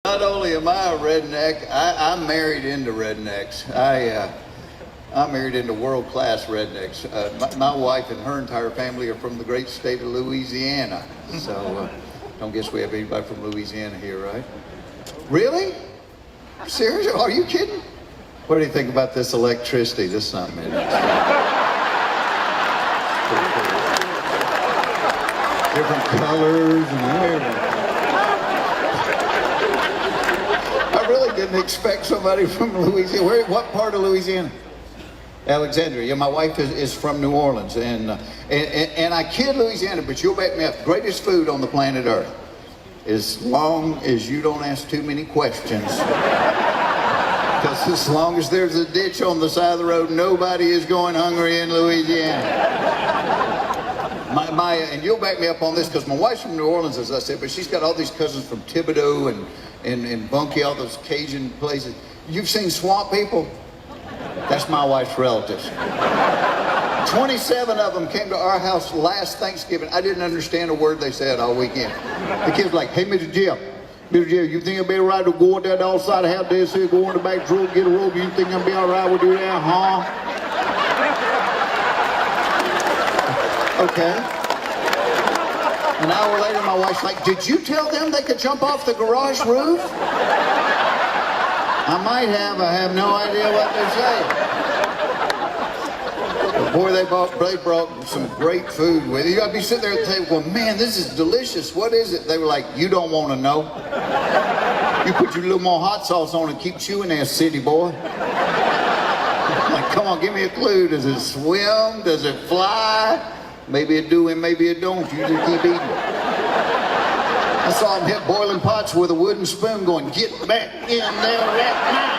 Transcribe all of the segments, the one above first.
Not only am I a redneck, I'm married into rednecks. I'm married into world-class rednecks. My wife and her entire family are from the great state of Louisiana. So don't guess we have anybody from Louisiana here, right? Really? Seriously? Are you kidding? What do you think about this electricity? This is not me. Different colors and everything. I really didn't expect somebody from Louisiana. What part of Louisiana? Alexandria. Yeah, my wife is from New Orleans, and I kid Louisiana, but you'll back me up. Greatest food on the planet Earth, as long as you don't ask too many questions. Because as long as there's a ditch on the side of the road, nobody is going hungry in Louisiana. And you'll back me up on this, because my wife's from New Orleans, as I said, but she's got all these cousins from Thibodeau and Bunkie, all those Cajun places. You've seen swamp people? That's my wife's relatives. 27 of them came to our house last Thanksgiving. I didn't understand a word they said all weekend. The kids were like, hey, Mr. Jim, you think I'll be all right to go out there outside the house, this here, go in the back door, get a robe? You think I'll be all right with you there, huh? Okay. An hour later, my wife's like, did you tell them they could jump off the garage roof? I might have. I have no idea what they're saying. But boy, they brought some great food with you. I'd be sitting there at the table going, man, this is delicious. What is it? They were like, you don't want to know. You put your little more hot sauce on and keep chewing there, city boy. I'm like, come on, give me a clue. Does it swim? Does it fly? Maybe it do and maybe it don't. You just keep eating. I saw him hit boiling pots with a wooden spoon going, get back in there right now.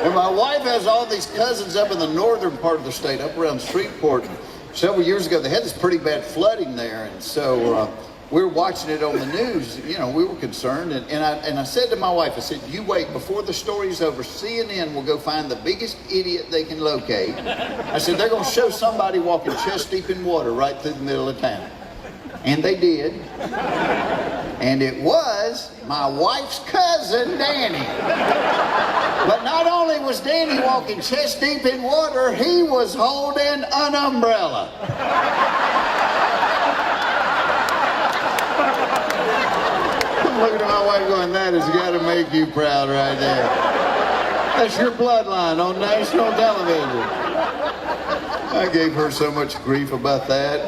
And my wife has all these cousins up in the northern part of the state, up around Shreveport. And several years ago, they had this pretty bad flooding there. And so we were watching it on the news. You know, we were concerned. And I said to my wife, I said, you wait, before the story's over, CNN will go find the biggest idiot they can locate. I said, they're going to show somebody walking chest deep in water right through the middle of town. And they did. And it was my wife's cousin, Danny. But not only was Danny walking chest deep in water, he was holding an umbrella. I'm looking at my wife going, that has got to make you proud right there. That's your bloodline on national television. I gave her so much grief about that.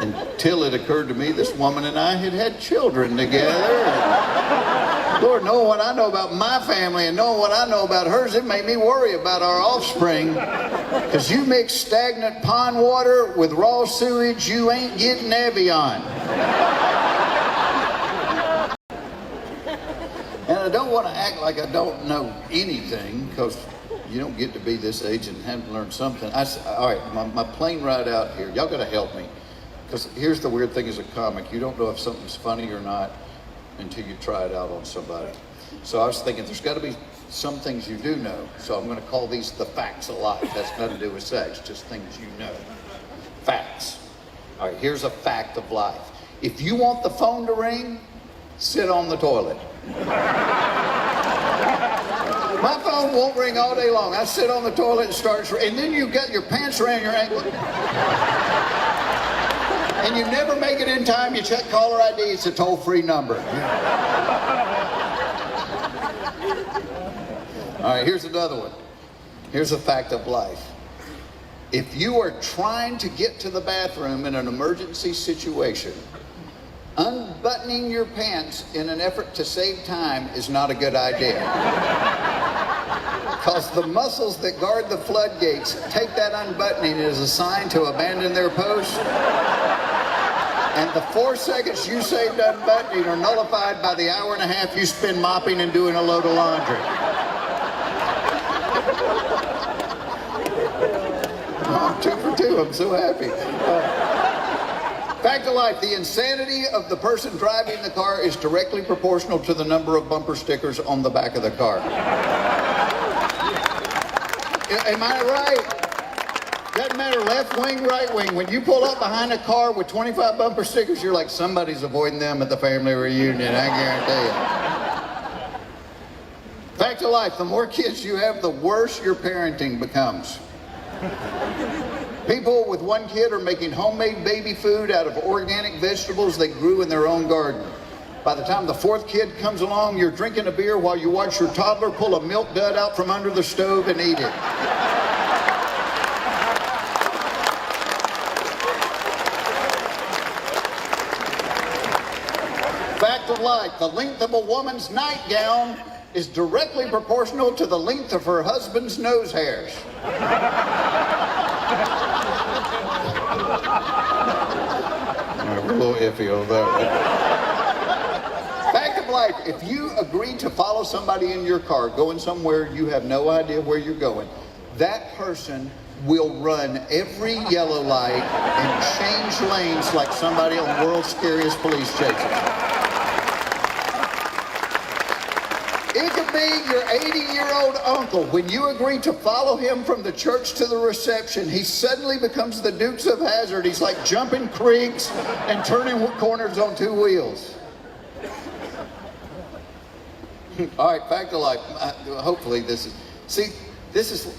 Until it occurred to me, this woman and I had children together. And Lord, knowing what I know about my family and knowing what I know about hers, it made me worry about our offspring. Because you mix stagnant pond water with raw sewage, you ain't getting Evian. And I don't want to act like I don't know anything, because you don't get to be this age and haven't learned something. All right, my plane ride out here, y'all got to help me. Because here's the weird thing as a comic, you don't know if something's funny or not until you try it out on somebody. So I was thinking there's got to be some things you do know. So I'm going to call these the facts of life. That's nothing to do with sex, just things you know. Facts. All right, here's a fact of life. If you want the phone to ring, sit on the toilet. My phone won't ring all day long. I sit on the toilet and starts, and then you got your pants around your ankle. And you never make it in time, you check caller ID, it's a toll-free number. All right, here's another one. Here's a fact of life. If you are trying to get to the bathroom in an emergency situation, unbuttoning your pants in an effort to save time is not a good idea. Because the muscles that guard the floodgates take that unbuttoning as a sign to abandon their post. And the 4 seconds you saved unbuttoning are nullified by the hour and a half you spend mopping and doing a load of laundry. I'm 2 for 2, I'm so happy. Fact of life, the insanity of the person driving the car is directly proportional to the number of bumper stickers on the back of the car. Am I right? Doesn't matter left wing, right wing. When you pull up behind a car with 25 bumper stickers, you're like, somebody's avoiding them at the family reunion, I guarantee you. Fact of life, the more kids you have, the worse your parenting becomes. People with one kid are making homemade baby food out of organic vegetables they grew in their own garden. By the time the fourth kid comes along, you're drinking a beer while you watch your toddler pull a milk dud out from under the stove and eat it. Fact of life, the length of a woman's nightgown is directly proportional to the length of her husband's nose hairs. We're a little iffy over that. Fact of life, if you agree to follow somebody in your car going somewhere you have no idea where you're going, that person will run every yellow light and change lanes like somebody on the world's scariest police chases. It could be your 80-year-old uncle. When you agree to follow him from the church to the reception, he suddenly becomes the Dukes of Hazzard. He's like jumping creeks and turning corners on two wheels. All right, fact of life. Hopefully this is,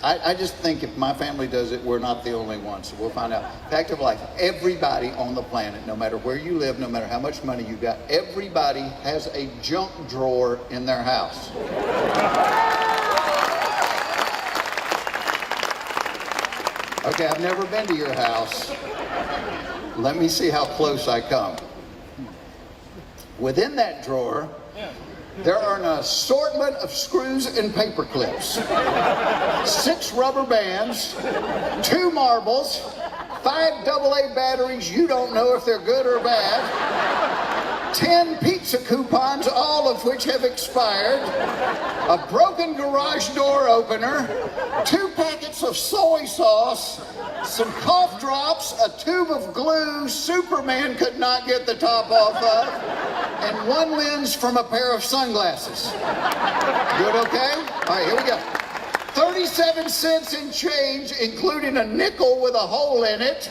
I just think if my family does it, we're not the only ones, so we'll find out. Fact of life, everybody on the planet, no matter where you live, no matter how much money you got, everybody has a junk drawer in their house. Okay, I've never been to your house. Let me see how close I come. Within that drawer, there are an assortment of screws and paper clips, 6 rubber bands, 2 marbles, 5 AA batteries you don't know if they're good or bad, 10 pizza coupons, all of which have expired, a broken garage door opener, 2 packets of soy sauce, some cough drops, a tube of glue Superman could not get the top off of, and 1 lens from a pair of sunglasses. Good, okay? All right, here we go. 37 cents in change, including a nickel with a hole in it,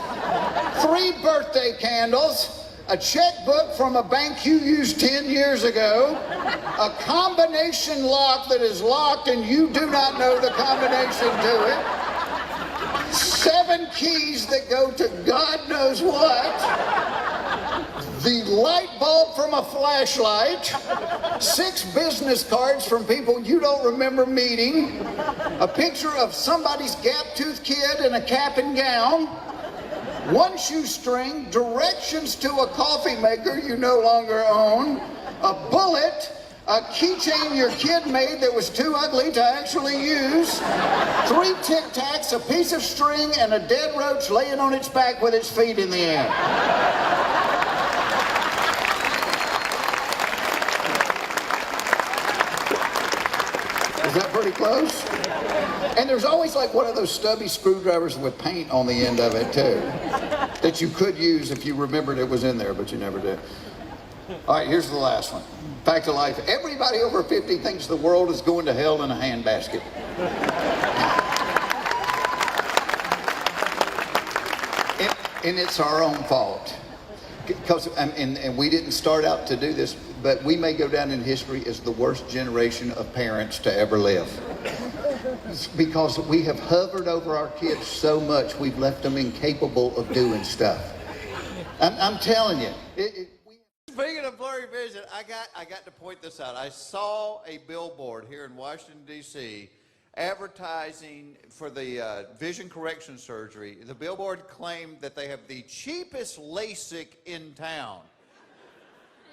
3 birthday candles, a checkbook from a bank you used 10 years ago, a combination lock that is locked and you do not know the combination to it, 7 keys that go to God knows what, the light bulb from a flashlight, 6 business cards from people you don't remember meeting, a picture of somebody's gap-toothed kid in a cap and gown, 1 shoestring, directions to a coffee maker you no longer own, a bullet, a keychain your kid made that was too ugly to actually use, 3 Tic Tacs, a piece of string, and a dead roach laying on its back with its feet in the air. Is that pretty close? And there's always like one of those stubby screwdrivers with paint on the end of it too, that you could use if you remembered it was in there, but you never did. All right, here's the last one. Fact of life, everybody over 50 thinks the world is going to hell in a handbasket. And it's our own fault. Because, and we didn't start out to do this, but we may go down in history as the worst generation of parents to ever live. It's because we have hovered over our kids so much, we've left them incapable of doing stuff. I'm telling you. Speaking of blurry vision, I got to point this out. I saw a billboard here in Washington, D.C., advertising for the vision correction surgery. The billboard claimed that they have the cheapest LASIK in town.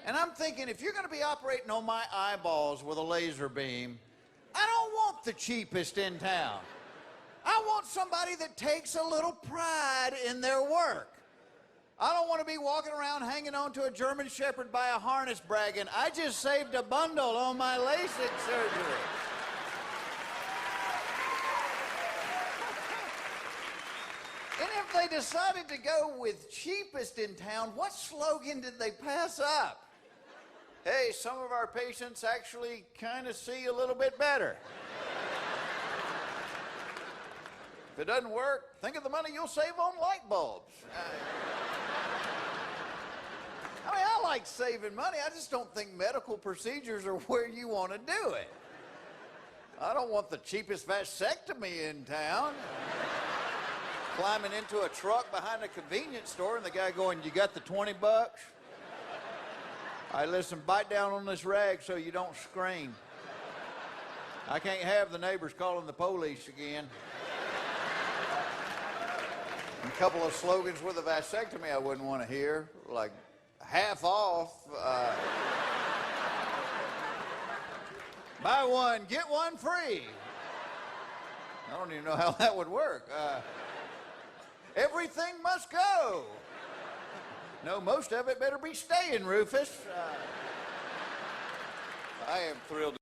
And I'm thinking, if you're going to be operating on my eyeballs with a laser beam, I don't want the cheapest in town. I want somebody that takes a little pride in their work. I don't want to be walking around hanging on to a German Shepherd by a harness bragging, I just saved a bundle on my LASIK surgery. And if they decided to go with cheapest in town, what slogan did they pass up? Hey, some of our patients actually kind of see a little bit better. If it doesn't work, think of the money you'll save on light bulbs. I mean, I like saving money. I just don't think medical procedures are where you want to do it. I don't want the cheapest vasectomy in town. Climbing into a truck behind a convenience store and the guy going, "You got the 20 bucks? All right, listen, bite down on this rag so you don't scream. I can't have the neighbors calling the police again." And a couple of slogans with a vasectomy I wouldn't want to hear, like half off. Buy one, get one free. I don't even know how that would work. Everything must go. No, most of it better be staying, Rufus. I am thrilled.